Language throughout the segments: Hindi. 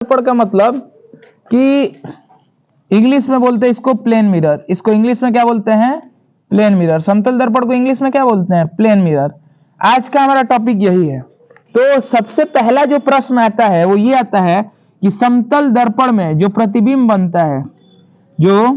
दर्पण का मतलब कि इंग्लिश में बोलते हैं इसको प्लेन मिरर, इसको इंग्लिश में क्या बोलते हैं? Plane mirror. समतल दर्पण को इंग्लिश में क्या बोलते हैं? Plane mirror. आज का हमारा टॉपिक यही है। तो सबसे पहला जो प्रश्न आता है वो ये आता है कि समतल दर्पण में जो प्रतिबिंब बनता है, जो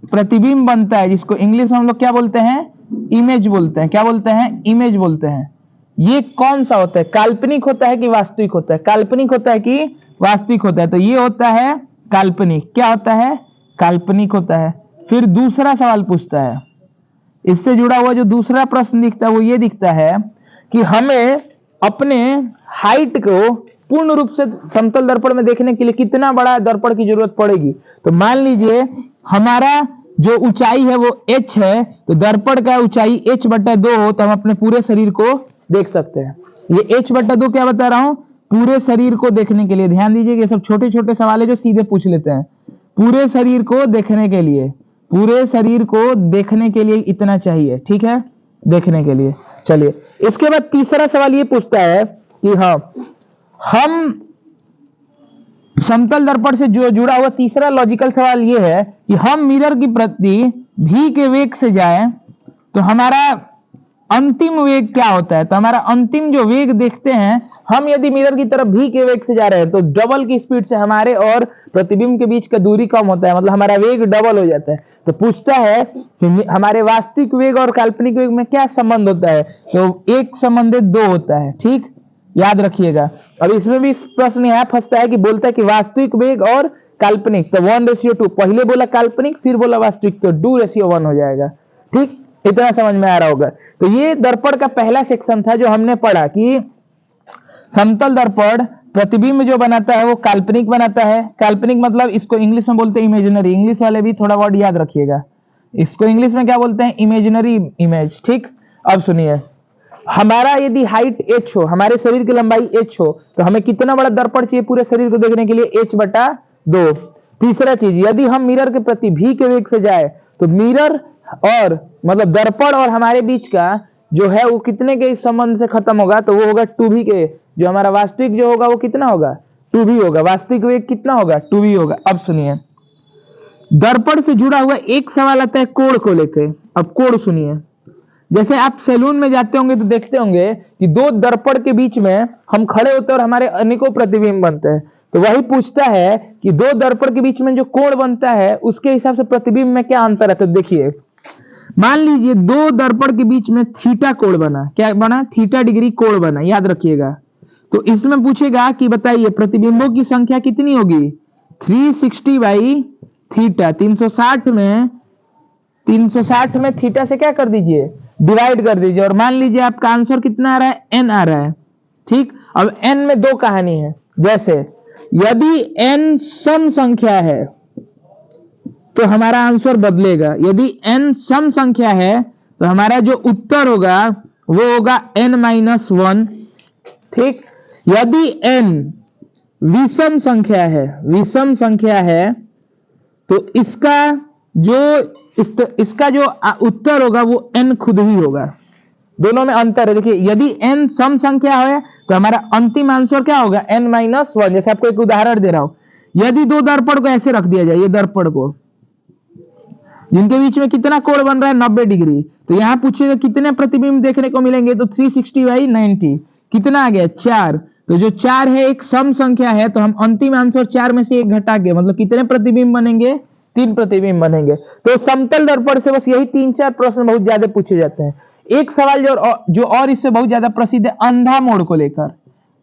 प्रतिबिंब बनता है, जिसको इंग्लिश में हम लोग क्या बोलते हैं? इमेज बोलते हैं। क्या बोलते हैं? इमेज बोलते हैं। ये कौन सा होता है? काल्पनिक होता है कि वास्तविक होता है? काल्पनिक होता है कि वास्तविक होता है? तो ये होता है काल्पनिक। क्या होता है? काल्पनिक होता है। फिर दूसरा सवाल पूछता है, इससे जुड़ा हुआ जो दूसरा प्रश्न दिखता है वो ये दिखता है कि हमें अपने हाइट को पूर्ण रूप से समतल दर्पण में देखने के लिए कितना बड़ा दर्पण की जरूरत पड़ेगी। तो मान लीजिए हमारा जो ऊंचाई है वो h है, तो दर्पण का ऊंचाई h/2 हो तो हम अपने पूरे शरीर को देख सकते हैं। ये h/2 क्या बता रहा हूं? पूरे शरीर को देखने के लिए। ध्यान दीजिए कि ये सब छोटे छोटे सवाल है जो सीधे पूछ लेते हैं। पूरे शरीर को देखने के लिए, पूरे शरीर को देखने के लिए इतना चाहिए, ठीक है, देखने के लिए। चलिए, इसके बाद तीसरा सवाल ये पूछता है कि हाँ, हम समतल दर्पण से जो जुड़ा हुआ तीसरा लॉजिकल सवाल ये है कि हम मिरर की प्रति v के वेग से जाएं तो हमारा अंतिम वेग क्या होता है? तो हमारा अंतिम जो वेग देखते हैं, हम यदि मिरर की तरफ v के वेग से जा रहे हैं तो डबल की स्पीड से हमारे और प्रतिबिंब के बीच का दूरी कम होता है, मतलब हमारा वेग डबल हो जाता है। तो पूछता है कि हमारे वास्तविक वेग और काल्पनिक वेग में क्या संबंध होता है? तो एक संबंधित दो होता है, ठीक, याद रखिएगा। अब इसमें भी प्रश्न यहां फंसता है कि बोलता है कि वास्तविक वेग और काल्पनिक, तो 1:2। पहले बोला काल्पनिक फिर बोला वास्तविक, तो 2:1 हो जाएगा। ठीक, इतना समझ में आ रहा होगा। तो ये दर्पण का पहला सेक्शन था जो हमने पढ़ा कि समतल दर्पण प्रतिबिंब जो बनाता है वो काल्पनिक बनाता है। काल्पनिक मतलब इसको इंग्लिश में बोलते हैं इमेजिनरी। इंग्लिश वाले भी थोड़ा वर्ड याद रखिएगा, इसको इंग्लिश में क्या बोलते हैं? Imaginary image. ठीक, अब सुनिए, हमारा यदि हाइट h हो, हमारे शरीर की लंबाई h हो, तो हमें कितना बड़ा दर्पण चाहिए पूरे शरीर को देखने के लिए? h/2। तीसरा चीज, यदि हम मिरर के प्रति v के वेग से जाए तो मिरर और मतलब दर्पण और हमारे बीच का जो है वो कितने के इस संबंध से खत्म होगा? तो वो होगा 2v के। जो हमारा वास्तविक जो होगा वो कितना होगा? 2v होगा। वास्तविक वेग कितना होगा? 2v होगा। अब सुनिए, दर्पण से जुड़ा हुआ एक सवाल आता है कोण को लेकर। अब कोण सुनिए, जैसे आप सैलून में जाते होंगे तो देखते होंगे कि दो दर्पण के बीच में हम खड़े होते हैं और हमारे अनेकों प्रतिबिंब बनते हैं। तो वही पूछता है कि दो दर्पण के बीच में जो कोण बनता है उसके हिसाब से प्रतिबिंब में क्या अंतर है? तो देखिए, मान लीजिए दो दर्पण के बीच में थीटा कोण बना। क्या बना? थीटा डिग्री कोण बना, याद रखिएगा। तो इसमें पूछेगा कि बताइए प्रतिबिंबों की संख्या कितनी होगी? 360/थीटा। 360 में थीटा से क्या कर दीजिए? डिवाइड कर दीजिए। और मान लीजिए आपका आंसर कितना आ रहा है? n आ रहा है। ठीक, अब n में दो कहानी है। जैसे यदि n सम संख्या है तो हमारा आंसर बदलेगा। यदि n सम संख्या है तो हमारा जो उत्तर होगा वो होगा n-1। ठीक, यदि n विषम संख्या है, विषम संख्या है तो इसका जो उत्तर होगा वो n खुद ही होगा। दोनों में अंतर है। देखिए, यदि n सम संख्या है तो हमारा अंतिम आंसर क्या होगा? n-1। जैसे आपको एक उदाहरण दे रहा हूं, यदि दो दर्पण को ऐसे रख दिया जाए, ये दर्पण को, जिनके बीच में कितना कोण बन रहा है? 90 डिग्री। तो यहां पूछेगा कितने प्रतिबिंब देखने को मिलेंगे? तो 360/90 कितना आ गया? 4। तो जो 4 है एक सम संख्या है, तो हम अंतिम आंसर 4 में से एक घटा के मतलब कितने प्रतिबिंब बनेंगे? 3 प्रतिबिंब बनेंगे। तो समतल दर्पण से बस यही 3-4 प्रश्न बहुत ज्यादा पूछे जाते हैं। एक सवाल जो और इससे बहुत ज्यादा प्रसिद्ध है, अंधा मोड़ को लेकर।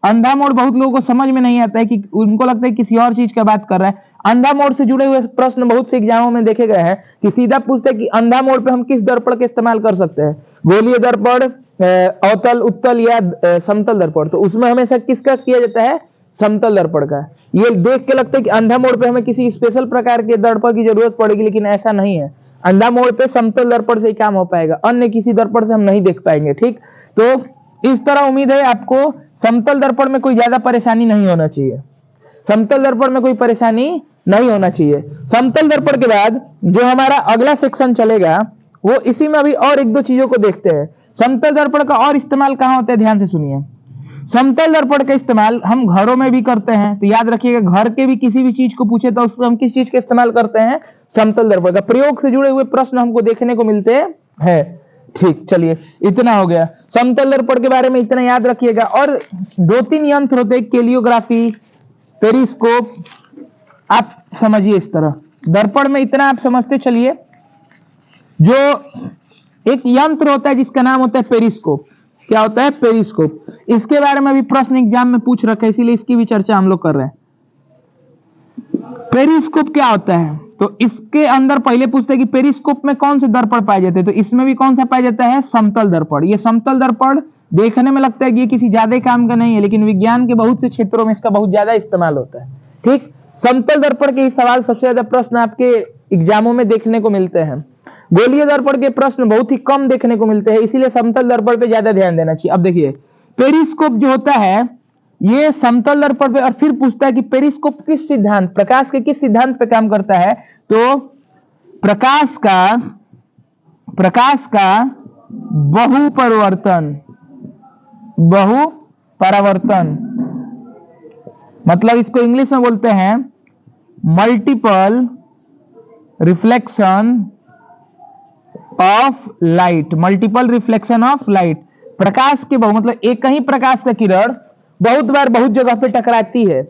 अंधा मोड़ बहुत लोगों को समझ में नहीं आता है, कि उनको लगता है किसी और चीज का बात कर रहा है। अंधा मोड़ से जुड़े हुए प्रश्न बहुत से एग्जामों में देखे गए हैं कि सीधा पूछते हैं कि अंधा मोड़ पे हम किस दर्पण का इस्तेमाल कर सकते हैं? गोलीय दर्पण, अवतल, उत्तल या समतल दर्पण। तो उसमें हमेशा किसका किया जाता है? समतल दर्पण का। ये देख के लगता है कि अंधा मोड़ पे हमें किसी स्पेशल प्रकार के दर्पण की जरूरत पड़ेगी, लेकिन ऐसा नहीं है। अंधा मोड़ पे समतल दर्पण से ही काम हो पाएगा, अन्य किसी दर्पण से हम नहीं देख पाएंगे। ठीक, तो इस तरह उम्मीद है आपको समतल दर्पण में कोई ज्यादा परेशानी नहीं होना चाहिए। समतल दर्पण में कोई परेशानी नहीं होना चाहिए। समतल दर्पण के बाद जो हमारा अगला सेक्शन चलेगा वो इसी में अभी और एक दो चीजों को देखते हैं। समतल दर्पण का और इस्तेमाल कहां होता है? ध्यान से सुनिए। समतल दर्पण का इस्तेमाल हम घरों में भी करते हैं, तो याद रखिएगा घर के भी किसी भी चीज को पूछे तो उसमें हम किस चीज का इस्तेमाल करते हैं, समतल दर्पण का। प्रयोग से जुड़े हुए प्रश्न हमको देखने को मिलते हैं। ठीक, चलिए इतना हो गया समतल दर्पण के बारे में, इतना याद रखिएगा। और 2-3 यंत्र होते हैं, केलियोग्राफी, पेरिस्कोप, आप समझिए इस तरह। दर्पण में इतना आप समझते चलिए। जो एक यंत्र होता है जिसका नाम होता है पेरिस्कोप। क्या होता है? पेरिस्कोप। इसके बारे में भी प्रश्न एग्जाम में पूछ रखा है, इसीलिए इसकी भी चर्चा हम लोग कर रहे हैं। पेरिस्कोप क्या होता है? तो इसके अंदर पहले पूछते हैं कि पेरिस्कोप में कौन से दर्पण पाए जाते हैं, तो इसमें भी कौन सा पाया जाता है? समतल दर्पण। ये समतल दर्पण देखने में लगता है कि ये किसी ज्यादा काम का नहीं है, लेकिन विज्ञान के बहुत से क्षेत्रों में इसका बहुत ज्यादा इस्तेमाल होता है। ठीक, समतल दर्पण के ही सवाल सबसे ज्यादा प्रश्न आपके एग्जामों में देखने को मिलते हैं। गोलीय दर्पण के प्रश्न बहुत ही कम देखने को मिलते हैं, इसीलिए समतल दर्पण पे ज्यादा ध्यान देना चाहिए। अब देखिए, पेरिस्कोप जो होता है ये समतल दर्पण पे, और फिर पूछता है कि पेरिस्कोप किस सिद्धांत, प्रकाश के किस सिद्धांत पे काम करता है, तो प्रकाश का बहुपरावर्तन, मतलब इसको इंग्लिश में बोलते हैं multiple reflection of light. Multiple reflection of light, प्रकाश के मतलब एक ही प्रकाश का किरण बहुत बार बहुत जगह पे टकराती है,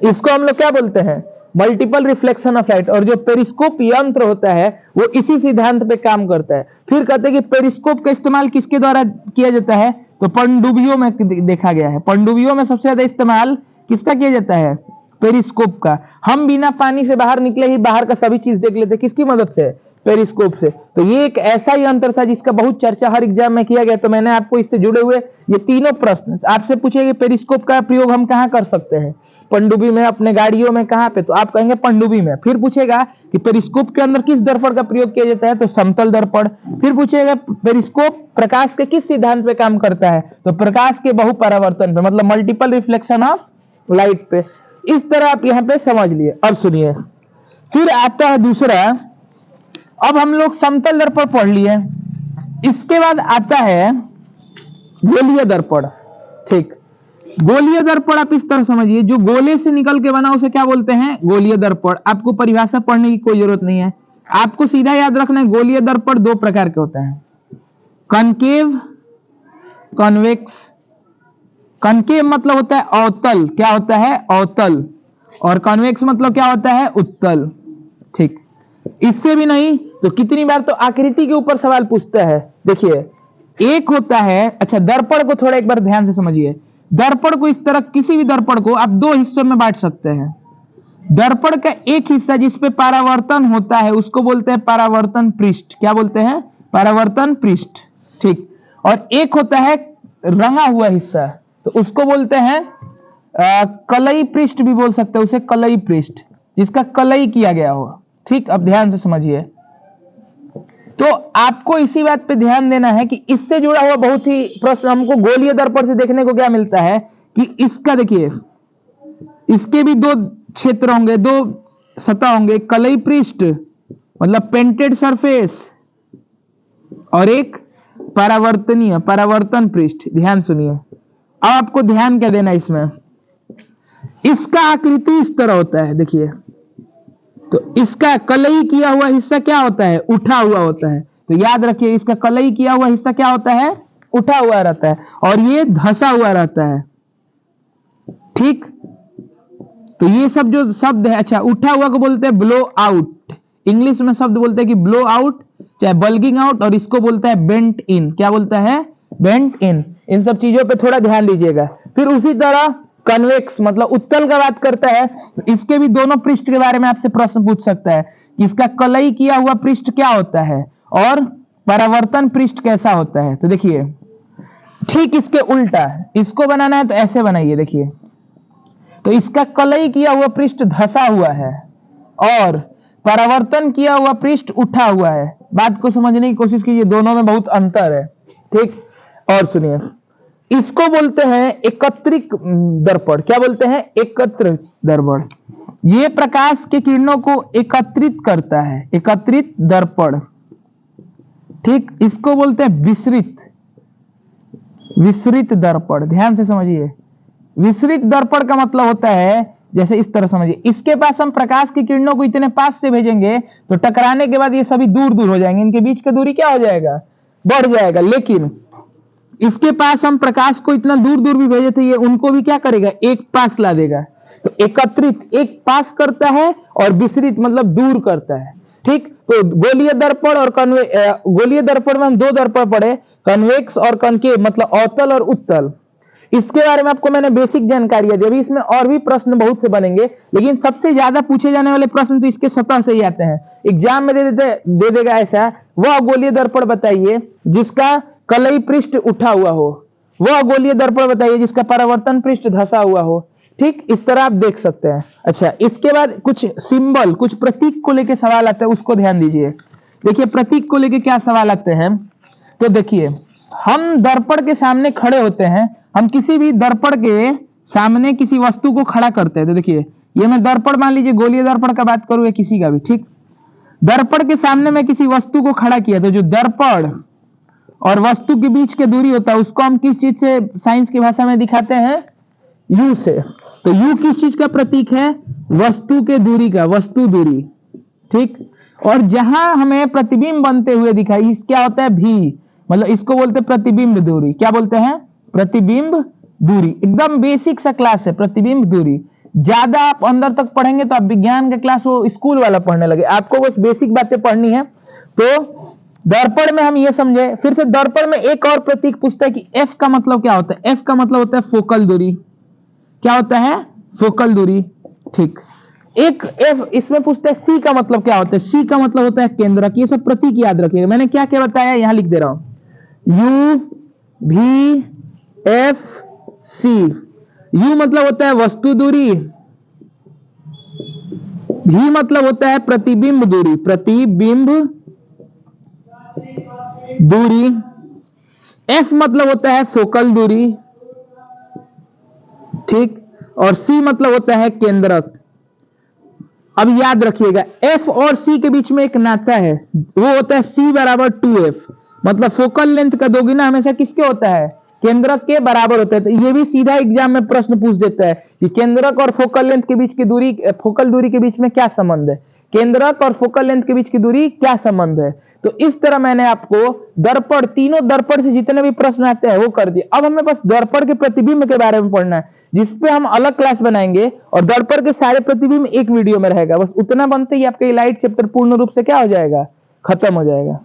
इसको हम लोग क्या बोलते हैं? Multiple reflection of light. और जो पेरिस्कोप यंत्र होता है वो इसी सिद्धांत पे काम करता है। फिर कहते हैं कि पेरिस्कोप का इस्तेमाल किसके द्वारा किया जाता है, तो पनडुब्बियों में देखा गया है। पनडुब्बियों में सबसे ज्यादा इस्तेमाल किसका किया जाता है? पेरिस्कोप का। हम बिना पानी से बाहर निकले ही बाहर का सभी चीज देख लेते, किसकी मदद से? पेरिस्कोप से। तो ये एक ऐसा यंत्र था जिसका बहुत चर्चा हर एग्जाम में किया गया। तो मैंने आपको इससे जुड़े हुए ये तीनों प्रश्न आपसे पूछे कि पेरिस्कोप का प्रयोग हम कहां कर सकते हैं, पनडुब्बी में, अपने गाड़ियों में, कहां पे, तो आप कहेंगे पनडुब्बी में। फिर पूछेगा कि पेरिस्कोप के अंदर किस दर्पण का प्रयोग किया जाता है, तो समतल दर्पण। फिर पूछेगा पेरिस्कोप प्रकाश के किस सिद्धांत पे काम करता है, तो प्रकाश के बहुपरावर्तन पे, मतलब मल्टीपल रिफ्लेक्शन ऑफ लाइट पे। इस तरह आप यहां पे समझ लिए। अब सुनिए, फिर आता है दूसरा। अब हम लोग समतल दर्पण पढ़ लिए, इसके बाद आता है गोलीय दर्पण। ठीक, गोलीय दर्पण आप इस तरह समझिए, जो गोले से निकल के बना उसे क्या बोलते हैं? गोलीय दर्पण। आपको परिभाषा पढ़ने की कोई जरूरत नहीं है, आपको सीधा याद रखना है गोलीय दर्पण 2 प्रकार के होते हैं, कनकेव, कॉन्वेक्स। कनकेव मतलब होता है अवतल, क्या होता है? अवतल। और कॉन्वेक्स मतलब क्या होता है? उत्तल। ठीक, इससे भी नहीं तो कितनी बार तो आकृति के ऊपर सवाल पूछता है। देखिए, एक होता है, अच्छा दर्पण को थोड़ा एक बार ध्यान से समझिए। दर्पण को इस तरह, किसी भी दर्पण को आप 2 हिस्सों में बांट सकते हैं। दर्पण का एक हिस्सा जिसपे परावर्तन होता है उसको बोलते हैं परावर्तन पृष्ठ। क्या बोलते हैं? परावर्तन पृष्ठ। ठीक, और एक होता है रंगा हुआ हिस्सा, तो उसको बोलते हैं कलई पृष्ठ भी बोल सकते हैं उसे, कलई पृष्ठ, जिसका कलई किया गया हो। ठीक, अब ध्यान से समझिए। तो आपको इसी बात पे ध्यान देना है कि इससे जुड़ा हुआ बहुत ही प्रश्न हमको गोलीय दर्पण से देखने को क्या मिलता है कि इसका, देखिए, इसके भी 2 क्षेत्र होंगे, 2 सतह होंगे, कलई पृष्ठ मतलब पेंटेड सरफेस, और एक परावर्तन पृष्ठ। ध्यान सुनिए, अब आपको ध्यान क्या देना इसमें, इसका आकृति इस तरह होता है। देखिए, तो इसका कलई किया हुआ हिस्सा क्या होता है? उठा हुआ होता है। तो याद रखिए, इसका कलई किया हुआ हिस्सा क्या होता है? उठा हुआ रहता है, और ये धंसा हुआ रहता है। ठीक, तो ये सब जो शब्द है, अच्छा उठा हुआ को बोलते हैं ब्लो आउट, इंग्लिश में शब्द बोलते हैं कि ब्लो आउट, चाहे बल्गिंग आउट, और इसको बोलता है बेंट इन। क्या बोलता है? बेंट इन। इन सब चीजों पे थोड़ा ध्यान दीजिएगा। फिर उसी तरह कन्वेक्स मतलब उत्तल का बात करता है, तो इसके भी दोनों पृष्ठ के बारे में आपसे प्रश्न पूछ सकता है कि इसका कलई किया हुआ पृष्ठ क्या होता है और परावर्तन पृष्ठ कैसा होता है। तो देखिए, ठीक इसके उल्टा इसको बनाना है तो ऐसे बनाइए। देखिए, तो इसका कलई किया हुआ पृष्ठ धंसा हुआ है और परावर्तन किया हुआ पृष्ठ उठा हुआ है। बात को समझने की कोशिश कीजिए, दोनों में बहुत अंतर है। ठीक, और सुनिए, इसको बोलते हैं एकत्रित दर्पण। क्या बोलते हैं? एकत्र दर्पण। ये प्रकाश के किरणों को एकत्रित करता है, एकत्रित दर्पण। ठीक, इसको बोलते हैं विसरित। विसरित दर्पण, ध्यान से समझिए। विसरित दर्पण का मतलब होता है, जैसे इस तरह समझिए, इसके पास हम प्रकाश की किरणों को इतने पास से भेजेंगे तो टकराने के बाद ये सभी दूर दूर हो जाएंगे, इनके बीच की दूरी क्या हो जाएगा, बढ़ जाएगा। लेकिन इसके पास हम प्रकाश को इतना दूर दूर भी भेजे तो ये उनको भी क्या करेगा, एक पास ला देगा। तो एकत्रित एक पास करता है और विसरित मतलब दूर करता है। ठीक, तो गोलीय दर्पण और गोलीय दर्पण में हम दो दर्पण पढ़े, कन्वेक्स और कनकेव, मतलब अवतल और उत्तल। इसके बारे में आपको मैंने बेसिक जानकारी दी। अभी इसमें और भी प्रश्न बहुत से बनेंगे, लेकिन सबसे ज्यादा पूछे जाने वाले प्रश्न तो इसके सतह से ही आते हैं, एग्जाम में दे देगा ऐसा। वह गोलीय दर्पण बताइए जिसका कलई पृष्ठ उठा हुआ हो, वह गोलीय दर्पण बताइए जिसका परावर्तन पृष्ठ धंसा हुआ हो। ठीक, इस तरह आप देख सकते हैं। अच्छा, इसके बाद कुछ सिंबल, कुछ प्रतीक को लेकर सवाल आता है, उसको ध्यान दीजिए। देखिए प्रतीक को लेकर क्या सवाल आते हैं, तो देखिए हम दर्पण के सामने खड़े होते हैं, हम किसी भी दर्पण के सामने किसी वस्तु को खड़ा करते हैं। तो देखिए ये मैं दर्पण, मान लीजिए गोलीय दर्पण का बात करूं या किसी का भी, ठीक, दर्पण के सामने मैं किसी वस्तु को खड़ा किया, तो जो दर्पण और वस्तु के बीच की दूरी होता है उसको हम किस चीज से साइंस की भाषा में दिखाते हैं, यू से। तो यू किस चीज का प्रतीक है, वस्तु के दूरी का, वस्तु दूरी। ठीक, और जहां हमें प्रतिबिंब बनते हुए दिखाई, इस क्या होता है, भी, मतलब इसको बोलते हैं प्रतिबिंब दूरी। क्या बोलते हैं, प्रतिबिंब दूरी। एकदम बेसिक सा क्लास है प्रतिबिंब दूरी। ज्यादा आप अंदर तक पढ़ेंगे तो आप विज्ञान का क्लास वो स्कूल वाला पढ़ने लगे, आपको बस बेसिक बातें पढ़नी है। तो दर्पण में हम ये समझे। फिर से दर्पण में एक और प्रतीक पूछता है कि एफ का मतलब क्या होता है। एफ का मतलब होता है फोकल दूरी। क्या होता है, फोकल दूरी। ठीक, एक एफ इसमें पूछता है सी का मतलब क्या होता है। सी का मतलब होता है केंद्रक। ये सब प्रतीक याद रखिएगा, मैंने क्या क्या बताया यहां लिख दे रहा हूं, यू भी एफ सी। यू मतलब होता है वस्तु दूरी, भी मतलब होता है प्रतिबिंब दूरी, प्रतिबिंब दूरी। एफ मतलब होता है फोकल दूरी, ठीक, और सी मतलब होता है केंद्रक। अब याद रखिएगा एफ और सी के बीच में एक नाता है, वो होता है सी बराबर 2f, मतलब फोकल लेंथ का दोगुना हमेशा किसके होता है, केंद्रक के बराबर होता है। तो ये भी सीधा एग्जाम में प्रश्न पूछ देता है कि केंद्रक और फोकल लेंथ के बीच की दूरी, फोकल दूरी के बीच में क्या संबंध है, केंद्रक और फोकल लेंथ के बीच की दूरी क्या संबंध है। तो इस तरह मैंने आपको दर्पण, तीनों दर्पण से जितने भी प्रश्न आते हैं वो कर दिए। अब हमें बस दर्पण के प्रतिबिंब के बारे में पढ़ना है, जिसपे हम अलग क्लास बनाएंगे, और दर्पण के सारे प्रतिबिंब एक वीडियो में रहेगा। बस उतना बनते ही आपका लाइट चैप्टर पूर्ण रूप से क्या हो जाएगा, खत्म हो जाएगा।